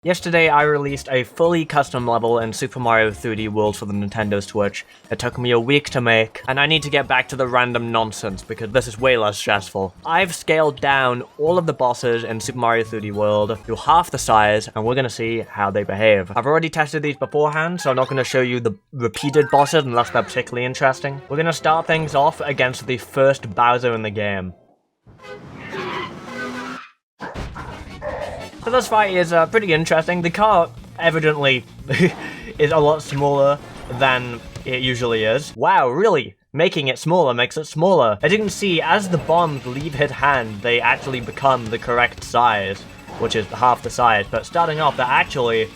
Yesterday I released a fully custom level in Super Mario 3D World for the Nintendo Switch. It took me a week to make, and I need to get back to the random nonsense because this is way less stressful. I've scaled down all of the bosses in Super Mario 3D World to half the size, and we're gonna see how they behave. I've already tested these beforehand, so I'm not gonna show you the repeated bosses unless they're particularly interesting. We're gonna start things off against the first Bowser in the game. So this fight is pretty interesting. The car evidently is a lot smaller than it usually is. Wow, really? Making it smaller makes it smaller. As you can see, as the bombs leave his hand, they actually become the correct size, which is half the size. But starting off, they're actually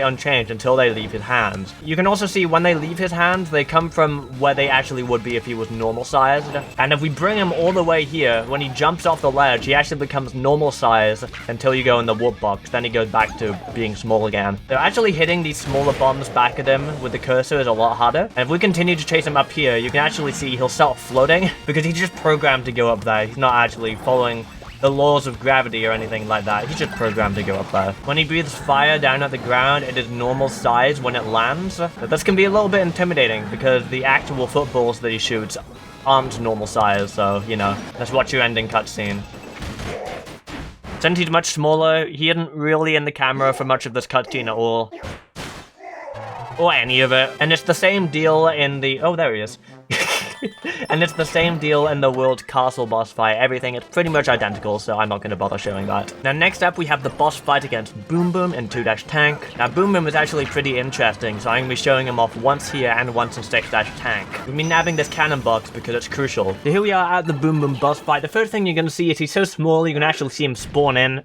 unchanged until they leave his hands. You can also see when they leave his hands, they come from where they actually would be if he was normal sized. And if we bring him all the way here, when he jumps off the ledge, he actually becomes normal size until you go in the whoop box. Then he goes back to being small again. So actually hitting these smaller bombs back at him with the cursor is a lot harder. And if we continue to chase him up here, you can actually see he'll start floating because he's just programmed to go up there. He's not actually following the laws of gravity or anything like that. He's just programmed to go up there. When he breathes fire down at the ground, it is normal size when it lands. But this can be a little bit intimidating because the actual footballs that he shoots aren't normal size, so, you know, let's watch your ending cutscene. Since he's much smaller, he isn't really in the camera for much of this cutscene at all. Or any of it. And it's the same deal in the... Oh, there he is. And it's the same deal in the World Castle boss fight. Everything is pretty much identical, so I'm not going to bother showing that. Now, next up, we have the boss fight against Boom Boom in 2-Tank. Now, Boom Boom is actually pretty interesting, so I'm going to be showing him off once here and once in 6-Tank. We've been nabbing this cannon box because it's crucial. So here we are at the Boom Boom boss fight. The first thing you're going to see is he's so small, you can actually see him spawn in.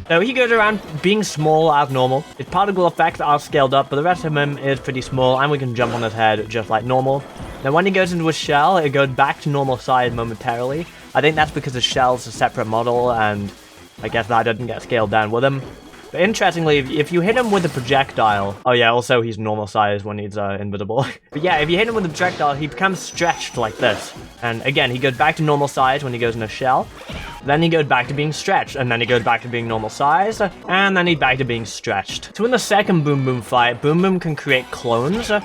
So he goes around being small as normal. His particle effects are scaled up, but the rest of him is pretty small, and we can jump on his head just like normal. Now when he goes into his shell, it goes back to normal size momentarily. I think that's because his shell's a separate model, and I guess that didn't get scaled down with him. But interestingly, if you hit him with a projectile... Oh yeah, also he's normal size when he's invisible. But yeah, if you hit him with a projectile, he becomes stretched like this. And again, he goes back to normal size when he goes in a shell. Then he goes back to being stretched, and then he goes back to being normal size, and then he's back to being stretched. So in the second Boom Boom fight, Boom Boom can create clones, and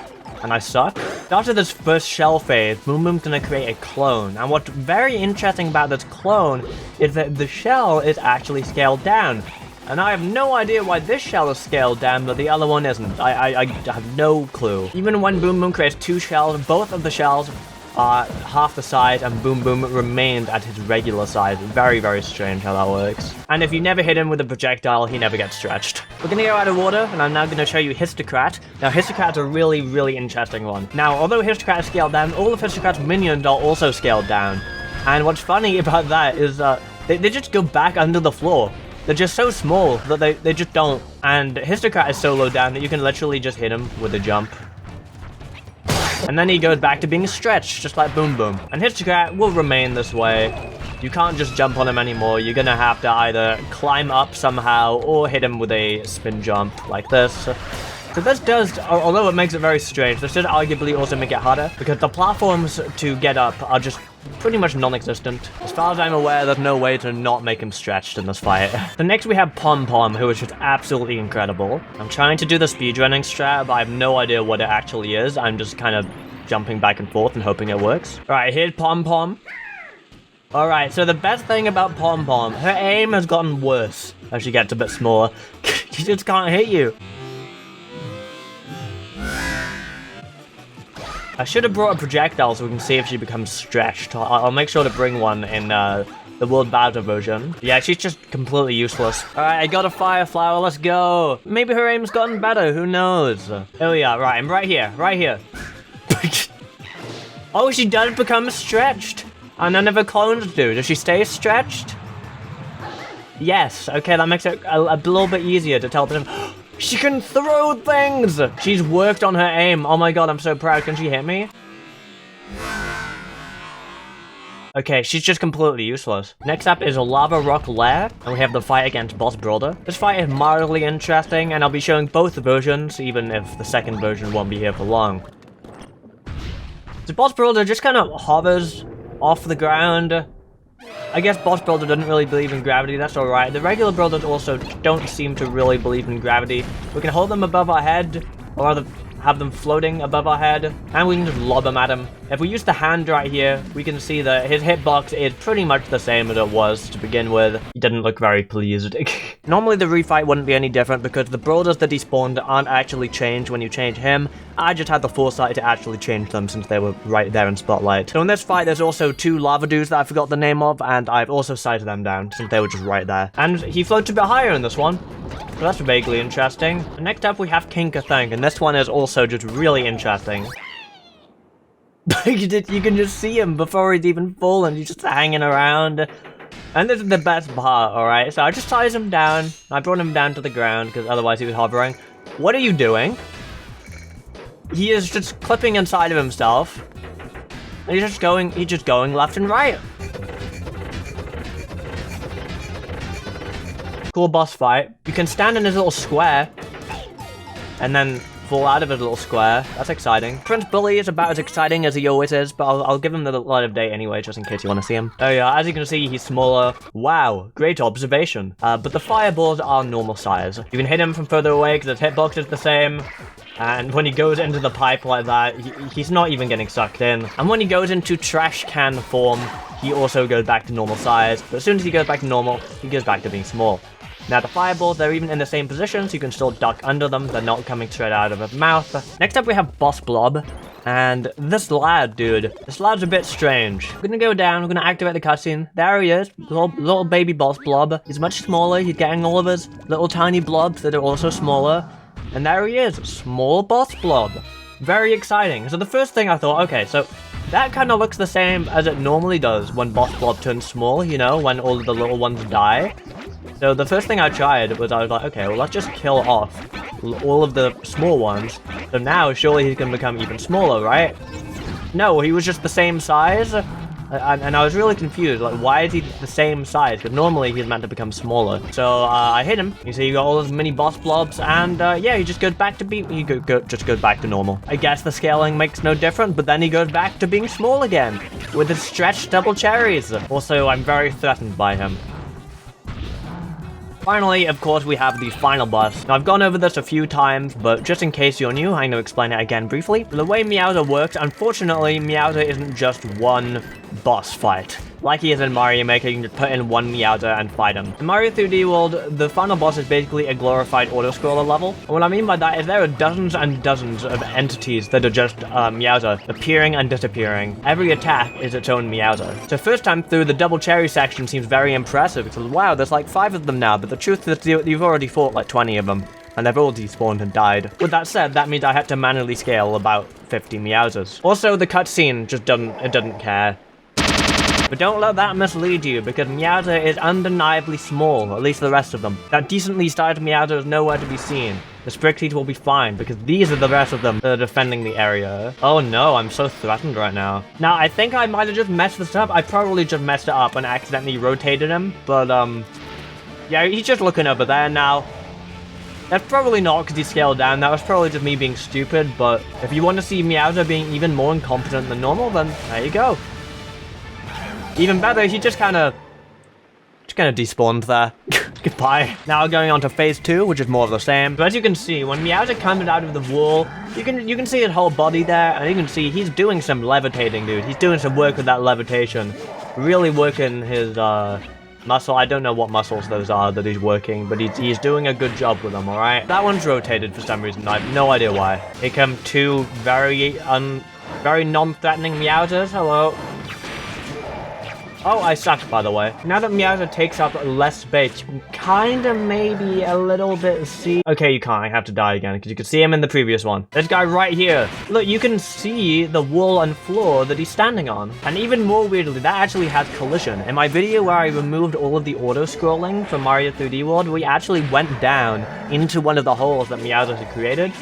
I suck. After this first shell phase, Boom Boom's gonna create a clone, and what's very interesting about this clone is that the shell is actually scaled down. And I have no idea why this shell is scaled down, but the other one isn't. I have no clue. Even when Boom Boom creates two shells, both of the shells are half the size, and Boom Boom remained at his regular size. Very, very strange how that works. And if you never hit him with a projectile, he never gets stretched. We're gonna go out of order, and I'm now gonna show you Hisstocrat. Now, Hisstocrat's a really, really interesting one. Now, although Hisstocrat is scaled down, all of Hisstocrat's minions are also scaled down. And what's funny about that is they just go back under the floor. They're just so small that they just don't. And Hisstocrat is so low down that you can literally just hit him with a jump. And then he goes back to being stretched, just like Boom Boom. And Hisstocrat will remain this way. You can't just jump on him anymore. You're gonna have to either climb up somehow or hit him with a spin jump like this. So this does, although it makes it very strange, this does arguably also make it harder because the platforms to get up are just pretty much non-existent. As far as I'm aware, there's no way to not make him stretched in this fight. So next we have Pom Pom, who is just absolutely incredible. I'm trying to do the speedrunning strat, but I have no idea what it actually is. I'm just kind of jumping back and forth and hoping it works. Alright, here's Pom Pom. Alright, so the best thing about Pom Pom, her aim has gotten worse as she gets a bit smaller. She just can't hit you. I should have brought a projectile so we can see if she becomes stretched. I'll make sure to bring one in the World Bowser version. Yeah, she's just completely useless. Alright, I got a fire flower, let's go. Maybe her aim's gotten better, who knows? Here we are, right, I'm right here, right here. Oh, she does become stretched. And none of her clones do. Does she stay stretched? Yes, okay, that makes it a little bit easier to tell them. She can throw things! She's worked on her aim. Oh my god, I'm so proud. Can she hit me? Okay, she's just completely useless. Next up is a Lava Rock Lair, and we have the fight against Boss Brolder. This fight is mildly interesting, and I'll be showing both versions, even if the second version won't be here for long. So Boss Brolder just kind of hovers off the ground, I guess Boss Brolder doesn't really believe in gravity, that's alright. The regular Brolders also don't seem to really believe in gravity. We can hold them above our head, or rather have them floating above our head, and we can just lob them at him. If we use the hand right here, we can see that his hitbox is pretty much the same as it was to begin with. He didn't look very pleased. Normally the refight wouldn't be any different because the Brolders that despawned aren't actually changed when you change him. I just had the foresight to actually change them since they were right there in Spotlight. So in this fight there's also two lava dudes that I forgot the name of, and I've also sighted them down since they were just right there. And he floats a bit higher in this one. So that's vaguely interesting. And next up we have Ka-thunk, and this one is also just really interesting. You can just see him before he's even fallen, he's just hanging around. And this is the best part, alright? So I just ties him down, I brought him down to the ground, because otherwise he was hovering. What are you doing? He is just clipping inside of himself. And he's just going left and right. Cool boss fight. You can stand in his little square and then fall out of his little square. That's exciting. Prince Bully is about as exciting as he always is, but I'll give him the light of day anyway, just in case you want to see him. Oh yeah, as you can see, he's smaller. Wow, great observation. But the fireballs are normal size. You can hit him from further away because his hitbox is the same. And when he goes into the pipe like that, he's not even getting sucked in. And when he goes into trash can form, he also goes back to normal size. But as soon as he goes back to normal, he goes back to being small. Now the fireballs, they're even in the same position, so you can still duck under them. They're not coming straight out of his mouth. Next up we have Bossblob. And this lad, dude. This lad's a bit strange. We're gonna go down, we're gonna activate the cutscene. There he is, little baby Bossblob. He's much smaller, he's getting all of his little tiny blobs that are also smaller. And there he is, small Bossblob. Very exciting. So the first thing I thought, okay, so that kind of looks the same as it normally does when Bossblob turns small, you know, when all of the little ones die. So the first thing I tried was I was like, okay, well let's just kill off all of the small ones. So now surely he can become even smaller, right? No, he was just the same size. And I was really confused, like why is he the same size? Because normally he's meant to become smaller. So I hit him. You see, you got all those mini boss blobs, and yeah, he just goes back to just goes back to normal. I guess the scaling makes no difference, but then he goes back to being small again with his stretched double cherries. Also, I'm very threatened by him. Finally, of course, we have the final boss. Now, I've gone over this a few times, but just in case you're new, I'm going to explain it again briefly. The way Meowser works, unfortunately, Meowser isn't just one boss fight. Like he is in Mario Maker, you can just put in one Meowser and fight him. In Mario 3D World, the final boss is basically a glorified auto-scroller level. And what I mean by that is there are dozens and dozens of entities that are just Meowser, appearing and disappearing. Every attack is its own Meowser. So first time through, the double cherry section seems very impressive, because wow, there's like 5 of them now, but the truth is you've already fought like 20 of them. And they've all despawned and died. With that said, that means I had to manually scale about 50 Meowsers. Also, the cutscene just doesn't care. But don't let that mislead you, because Meowser is undeniably small, at least the rest of them. That decently sized Meowser is nowhere to be seen. The Spricties will be fine, because these are the rest of them that are defending the area. Oh no, I'm so threatened right now. Now, I think I might have just messed this up. I probably just messed it up and accidentally rotated him, but yeah, he's just looking over there now. That's probably not because he scaled down, that was probably just me being stupid, but if you want to see Meowser being even more incompetent than normal, then there you go. Even better, he just kind of despawned there. Goodbye. Now going on to phase 2, which is more of the same. So as you can see, when Meowser comes out of the wall, you can see his whole body there, and you can see he's doing some levitating, dude. He's doing some work with that levitation. Really working his muscle. I don't know what muscles those are that he's working, but he's doing a good job with them, alright? That one's rotated for some reason. I have no idea why. Here come two very non-threatening Meowsers. Hello. Oh, I sucked, by the way. Now that Meowser takes up less space, you can kinda maybe a little bit see... Okay, you can't. I have to die again, because you could see him in the previous one. This guy right here. Look, you can see the wall and floor that he's standing on. And even more weirdly, that actually has collision. In my video where I removed all of the auto-scrolling from Mario 3D World, we actually went down into one of the holes that Meowser had created.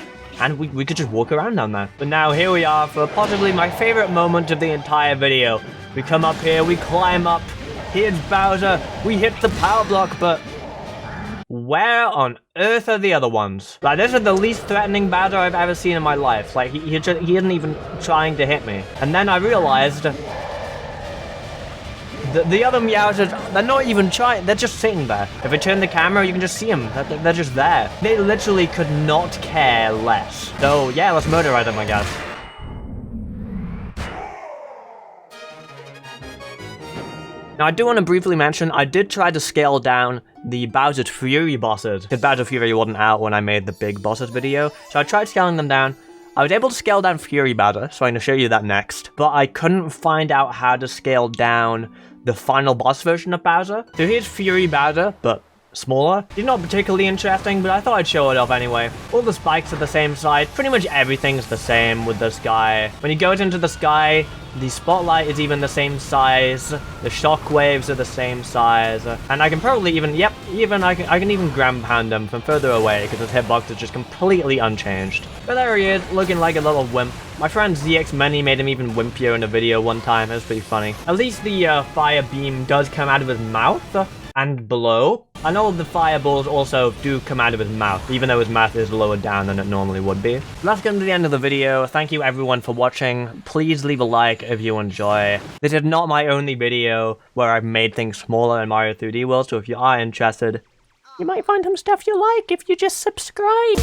And we could just walk around down there. But now here we are for possibly my favorite moment of the entire video. We come up here, we climb up, here's Bowser, we hit the power block, but where on earth are the other ones? Like, this is the least threatening Bowser I've ever seen in my life. Like, he isn't even trying to hit me. And then I realized The other Meowsers, they're not even trying, they're just sitting there. If I turn the camera, you can just see them. They're just there. They literally could not care less. So yeah, let's murder them, I guess. Now, I do want to briefly mention, I did try to scale down the Bowser Fury bosses, because Bowser Fury wasn't out when I made the big bosses video, so I tried scaling them down. I was able to scale down Fury Bowser, so I'm going to show you that next, but I couldn't find out how to scale down the final boss version of Bowser. So here's Fury Bowser, but smaller. He's not particularly interesting, but I thought I'd show it off anyway. All the spikes are the same size. Pretty much everything's the same with this guy. When he goes into the sky, the spotlight is even the same size. The shockwaves are the same size. And I can probably even, I can even ground pound him from further away because his hitbox is just completely unchanged. But there he is, looking like a little wimp. My friend ZX Many made him even wimpier in a video one time. It was pretty funny. At least the fire beam does come out of his mouth and below. I know the fireballs also do come out of his mouth, even though his mouth is lower down than it normally would be. That's come to the end of the video. Thank you everyone for watching. Please leave a like if you enjoy. This is not my only video where I've made things smaller in Mario 3D World, so if you are interested, you might find some stuff you like if you just subscribe.